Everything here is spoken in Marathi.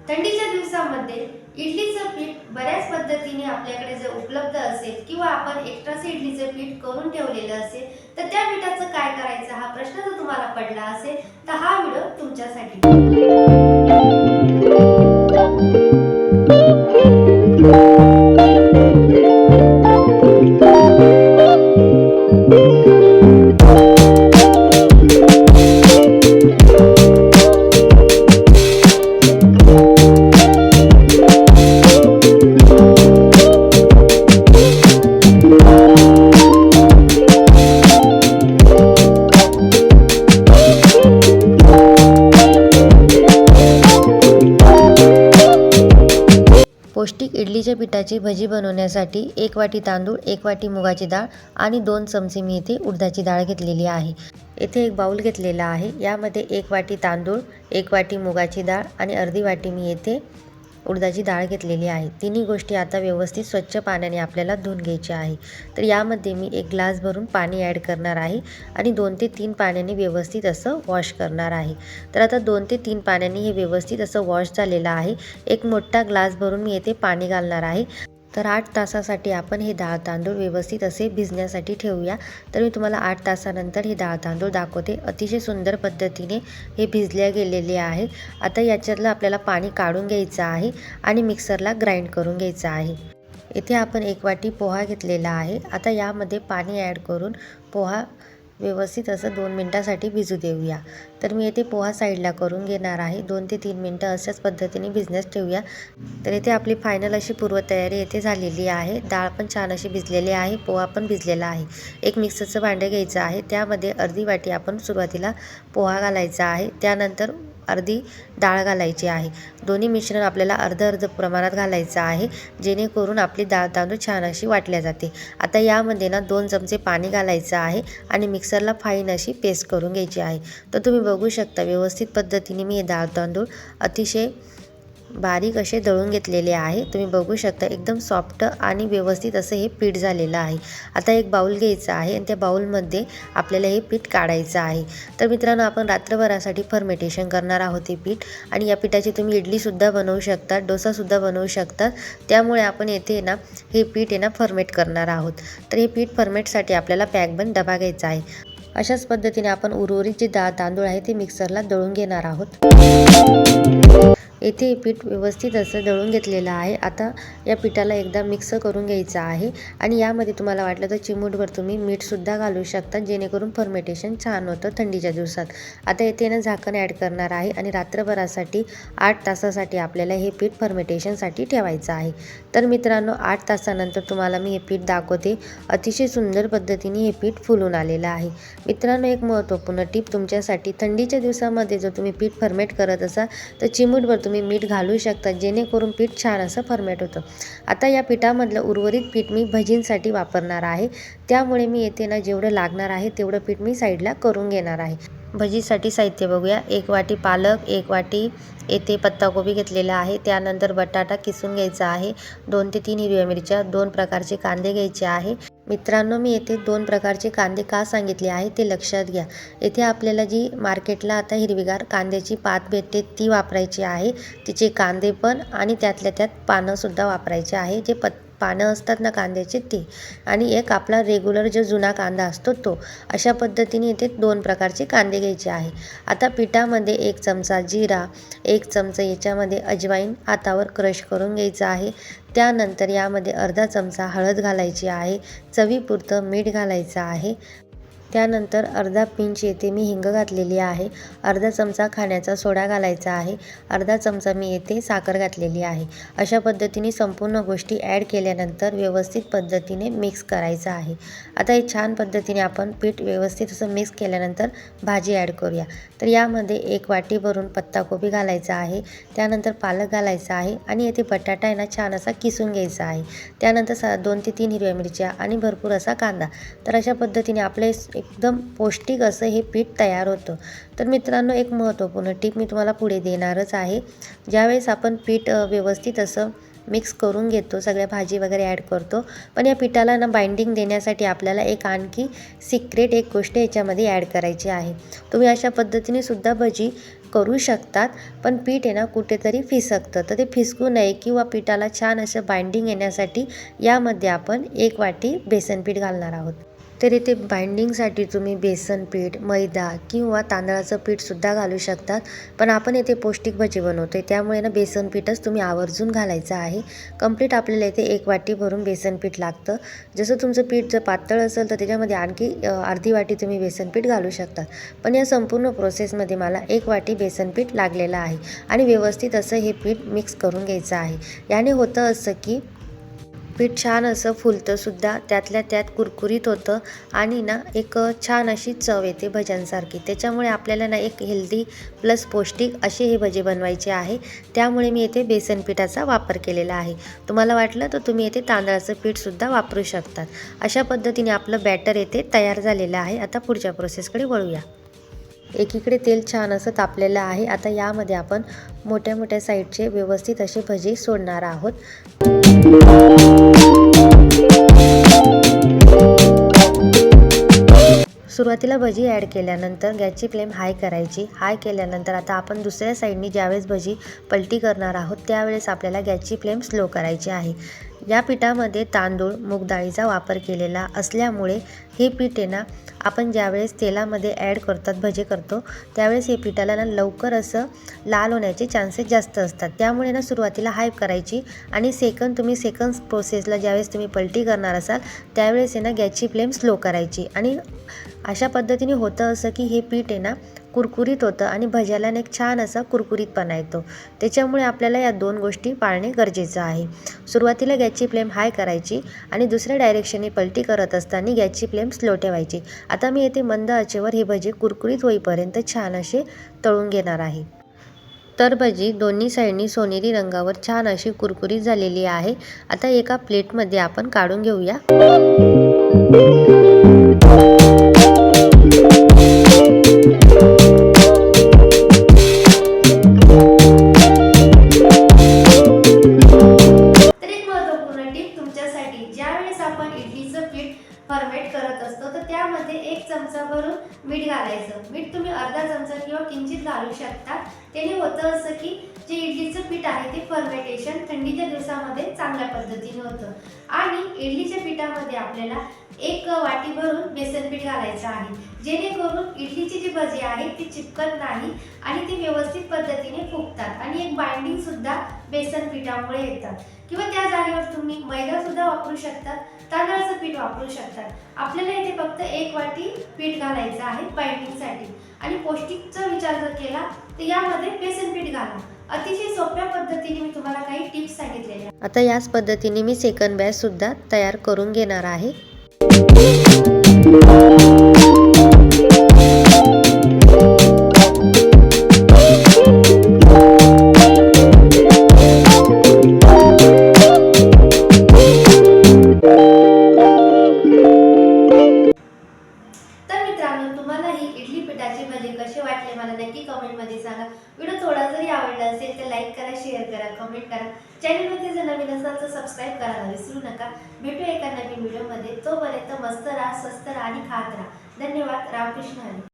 थंडीच्या दिवसामध्ये इडलीचं पीठ बऱ्याच पद्धतीने आपल्याकडे जर उपलब्ध असेल किंवा आपण एक्स्ट्राचं इडलीचं पीठ करून ठेवलेलं असेल तर त्या पिठाचं काय करायचं हा प्रश्न जर तुम्हाला पडला असेल तर हा व्हिडिओ तुमच्यासाठी। पौष्टिक इडलीच्या पिठाची भजी बनवण्यासाठी 1 वाटी तांदूळ, 1 वाटी मुगाची डाळ आणि 2 चमचे मी इथे उडदाची डाळ घेतलेली आहे। इथे एक बाउल घेतलेला आहे, यामध्ये 1 वाटी तांदूळ, 1 वाटी मुगाची डाळ आणि अर्धी वाटी मी इथे उडदाची डाळ घेतलेली आहे। तिन्ही गोष्टी आता व्यवस्थित स्वच्छ पाण्याने आपल्याला धुवून घ्यायचे आहे। तर यामध्ये मी 1 ग्लास भरून पाणी ॲड करणार आहे आणि 2 ते 3 पाण्याने व्यवस्थित असं वॉश करणार आहे। तर आता 2 ते 3 पाण्याने हे व्यवस्थित असं वॉश झालेलं आहे। एक मोठा ग्लास भरून मी येथे पाणी घालणार आहे। तर 8 तासासाठी आपण हे डाळ तांदूळ व्यवस्थित असे भिजण्यासाठी ठेवूया। तर मी तुम्हाला 8 तासानंतर हे डाळ तांदूळ दाखवते। अतिशय सुंदर पद्धतीने हे भिजले गेलेले आहे। आता याच्यातलं आपल्याला पाणी काढून घ्यायचं आहे आणि मिक्सरला ग्राइंड करून घ्यायचं आहे। इथे आपण 1 वाटी पोहा घेतलेला आहे। आता यामध्ये पाणी ॲड करून पोहा व्यवस्थित असं 2 मिनिटांसाठी भिजू देऊया। तर मी इथे पोहा साईडला करून घेणार आहे। 2 ते 3 मिनिटं अशाच पद्धतीने भिजण्यास ठेवूया। तर इथे आपली फायनल अशी पूर्वतयारी येथे झालेली आहे। डाळ पण छान अशी भिजलेली आहे, पोहा पण भिजलेला आहे। एक मिक्सरचं भांडं घ्यायचं आहे, त्यामध्ये अर्धी वाटी आपण सुरुवातीला पोहा घालायचा आहे, त्यानंतर अर्धी डाळ घालायची आहे। दोन्ही मिश्रण आपल्याला अर्ध प्रमाणात घालायचं आहे, जेणेकरून आपली डाळ तांदूळ छान अशी वाटल्या जाते। आता यामध्ये ना 2 चमचे पाणी घालायचं आहे आणि मिक्सरला फाईन अशी पेस्ट करून घ्यायची आहे। तर तुम्ही बघू शकता व्यवस्थित पद्धतीने मी हे डाळ तांदूळ अतिशय बारीक असे दळून घेतलेले आहे। तुम्ही बघू शकता एकदम सॉफ्ट आणि व्यवस्थित असं हे पीठ झालेलं आहे। आता एक बाउल घ्यायचा आहे आणि त्या बाउलमध्ये आपल्याला हे पीठ काढायचं आहे। तर मित्रांनो, आपण रात्रभरासाठी फर्मेंटेशन करणार आहोत हे पीठ, आणि या पिठाची तुम्ही इडलीसुद्धा बनवू शकता, डोसासुद्धा बनवू शकता। त्यामुळे आपण येथे ना हे पीठ आहे ना फर्मेंट करणार आहोत। तर हे पीठ फर्मेंटसाठी आपल्याला पॅकबंद डबा घ्यायचा आहे। अशाच पद्धतीने आपण उर्वरित जे डाळ तांदूळ आहे ते मिक्सरला दळून घेणार आहोत। येथे पीठ व्यवस्थित असं दळून घेतलेलं आहे। आता या पिठाला एकदा मिक्स करून घ्यायचं आहे आणि यामध्ये तुम्हाला वाटलं तर चिमूटभर तुम्ही मीठसुद्धा घालू शकता, जेणेकरून फर्मेंटेशन छान होतं थंडीच्या दिवसात। आता येथे ना झाकण ॲड करणार आहे आणि रात्रभरासाठी 8 तासासाठी आपल्याला हे पीठ फर्मेंटेशनसाठी ठेवायचं आहे। तर मित्रांनो, 8 तासानंतर तुम्हाला मी हे पीठ दाखवते। अतिशय सुंदर पद्धतीने हे पीठ फुलून आलेलं आहे। मित्रांनो, एक महत्त्वपूर्ण टिप तुमच्यासाठी, थंडीच्या दिवसामध्ये जर तुम्ही पीठ फर्मेंट करत असाल तर चिमूटभर तुम्ही मीठ घालू शकता, जेणेकरून पीठ छान असं फर्मेंट होतं। आता या पिठामधलं उर्वरित पीठ मी भजींसाठी वापरणार आहे, त्यामुळे मी येथे ना जेवढं लागणार आहे तेवढं पीठ मी साईडला करून घेणार आहे। भजीसाठी साहित्य बघूया। 1 वाटी पालक, 1 वाटी येथे पत्ताकोबी घेतलेला आहे, त्यानंतर बटाटा किसून घ्यायचा आहे, 2 ते 3 हिरव्या मिरच्या, 2 प्रकारचे कांदे घ्यायचे आहे। मित्रांनो, मी येथे 2 प्रकारचे कांदे का सांगितले आहे ते लक्षात घ्या। येथे आपल्याला जी मार्केटला आता हिरवीगार कांद्याची पात भेटते ती वापरायची आहे, तिचे कांदे पण, आणि त्यातल्या त्यात पानंसुद्धा वापरायचे आहे, जे पानं असतात ना कांद्याचे ते, आणि एक आपला रेग्युलर जो जुना कांदा असतो तो। अशा पद्धतीने इथे 2 प्रकारचे कांदे घ्यायचे आहे। आता पिठामध्ये 1 चमचा जिरा, 1 चमचा याच्यामध्ये अजवाईन हातावर क्रश करून घ्यायचं आहे। त्यानंतर यामध्ये अर्धा चमचा हळद घालायची आहे, चवीपुरतं मीठ घालायचं आहे। त्यानंतर अर्धा पिंच येथे मी हिंग घातलेली आहे, अर्धा चमचा खाण्याचा सोडा घालायचा आहे, अर्धा चमचा मी येथे साखर घातलेली आहे। अशा पद्धतीने संपूर्ण गोष्टी ॲड केल्यानंतर व्यवस्थित पद्धतीने मिक्स करायचं आहे। आता हे छान पद्धतीने आपण पीठ व्यवस्थित असं मिक्स केल्यानंतर भाजी ॲड करूया। तर यामध्ये 1 वाटी भरून पत्ताकोबी घालायचा आहे, त्यानंतर पालक घालायचा आहे आणि येथे बटाटा आहे ना छान असा किसून घ्यायचा आहे। त्यानंतर 2 ते 3 हिरव्या मिरच्या आणि भरपूर असा कांदा। तर अशा पद्धतीने आपले एकदम पौष्टिक असं हे पीठ तयार होतं। तर मित्रांनो, एक महत्त्वपूर्ण टिप मी तुम्हाला पुढे देणारच आहे। ज्यावेळेस आपण पीठ व्यवस्थित असं मिक्स करून घेतो, सगळ्या भाजी वगैरे ॲड करतो. पण या पिठाला ना बाइंडिंग देण्यासाठी आपल्याला एक आणखी सिक्रेट एक गोष्ट याच्यामध्ये ॲड करायची आहे. तुम्ही अशा पद्धतीने सुद्धा भजी करू शकतात, पण पीठ आहे ना कुठेतरी फिसकतं, तर ते फिसकू नये किंवा पिठाला छान असं बाइंडिंग येण्यासाठी यामध्ये आपण 1 वाटी बेसन पीठ घालणार आहोत. तर इथे बाइंडिंगसाठी तुम्ही बेसन पीठ, मैदा किंवा तांदळाचं पीठसुद्धा घालू शकतात. पण आपण इथे पौष्टिक भजी बनवतो आहे, त्यामुळे ना बेसन पीठच तुम्ही आवर्जून घालायचं आहे. कंप्लीट आपल्याला इथे 1 वाटी भरून बेसन पीठ लागतं. जसं तुमचं पीठ जर पातळ असेल तर त्याच्यामध्ये आणखी अर्धी वाटी तुम्ही बेसन पीठ घालू शकतात. पण या संपूर्ण प्रोसेसमध्ये मला 1 वाटी बेसन पीठ लागलेलं आहे आणि व्यवस्थित असं हे पीठ मिक्स करून घ्यायचं आहे. याने होतं असं की पीठ छान असं फुलतंसुद्धा, त्यातल्या त्यात कुरकुरीत होतं आणि ना एक छान अशी चव येते भज्यांसारखी. त्याच्यामुळे आपल्याला ना एक हेल्दी प्लस पौष्टिक असे हे भजे बनवायचे आहे. त्यामुळे मी येथे बेसन पिठाचा वापर केलेला आहे. तुम्हाला वाटलं तर तुम्ही येथे तांदळाचं पीठसुद्धा वापरू शकतात. अशा पद्धतीने आपलं बॅटर येथे तयार झालेलं आहे. आता पुढच्या प्रोसेसकडे वळूया. एकीकडे तेल छान असं तापलेलं आहे. आता यामध्ये आपण मोठ्या मोठ्या साईडचे व्यवस्थित असे भजी सोडणार आहोत. सुरुवातीला भजी ॲड केल्यानंतर गॅसची फ्लेम हाय करायची. हाय केल्यानंतर आता आपण दुसऱ्या साईडनी ज्यावेळेस भजी पलटी करणार आहोत त्यावेळेस आपल्याला गॅसची फ्लेम स्लो करायची आहे. या पिठामध्ये तांदूळ, मूग डाळीचा वापर केलेला असल्यामुळे हे पीठ आहे ना आपण ज्यावेळेस तेलामध्ये ॲड करतात, भजे करतो त्यावेळेस हे पिठाला ना लवकर असं लाल होण्याचे चान्सेस जास्त असतात. त्यामुळे ना सुरुवातीला हाय करायची आणि तुम्ही सेकंड प्रोसेसला ज्यावेळेस तुम्ही पलटी करणार असाल त्यावेळेस आहे ना गॅसची फ्लेम स्लो करायची. आणि अशा पद्धतीने होतं असं की हे पीठ आहे ना कुरकुरीत होतं आणि भज्याला एक छान असा कुरकुरीतपणा येतो. त्याच्यामुळे आपल्याला या 2 गोष्टी पाळणे गरजेचं आहे. सुरुवातीला गॅसची फ्लेम हाय करायची आणि दुसऱ्या डायरेक्शनने पलटी करत असताना गॅसची फ्लेम स्लो ठेवायची. आता मी येथे मंद आचेवर हे भजी कुरकुरीत होईपर्यंत छान असे तळून घेणार आहे. तर भजी दोन्ही साईडनी सोनेरी रंगावर छान अशी कुरकुरीत झालेली आहे. आता एका प्लेटमध्ये आपण काढून घेऊया. फर्मेट करत असतो तर त्यामध्ये 1 चमचा भरून मीठ घालायचं. मीठ तुम्ही अर्धा चमचा किंवा किंचित घालू शकता. त्याने होतं असं की जे इडलीचं पीठ आहे ते फर्मेटेशन थंडीच्या दिवसामध्ये चांगल्या पद्धतीने होतं. आणि इडलीच्या पिठामध्ये आपल्याला 1 वाटी भरून बेसन पीठ घालायचं आहे, जेणेकरून इडलीची जी भजी आहे ती चिपकत नाही आणि ती व्यवस्थित पद्धतीने फुगतात आणि एक बाइंडिंग सुद्धा बेसन पिठामुळे येतात. किंवा त्या जागेवर तुम्ही मैदा सुद्धा वापरू शकतात, तांदळाचं पीठ वापरू शकतात. आपल्याला इथे फक्त 1 वाटी पीठ घालायचं आहे बाइंडिंगसाठी. आणि पौष्टिकचा विचार जर केला तर यामध्ये बेसन पीठ घाला. अतिशय सोप्या पद्धतीने मी तुम्हाला काही टिप्स सांगितलेल्या आहेत. आता याच पद्धतीने मी सेकंड बॅच सुद्धा तयार करून घेणार आहे. कसे वाटले मला नक्की कमेंटमध्ये सांगा. व्हिडिओ थोडा जरी आवडला असेल तर लाईक करा, शेअर करा, कमेंट करा. चॅनलमध्ये जर नवीन असाल तर सबस्क्राईब करायला विसरू नका. भेटूया एका नवीन व्हिडिओमध्ये. तोपर्यंत मस्त राहा, स्वस्त राहा आणि खात राहा. धन्यवाद. रामकृष्ण हरी.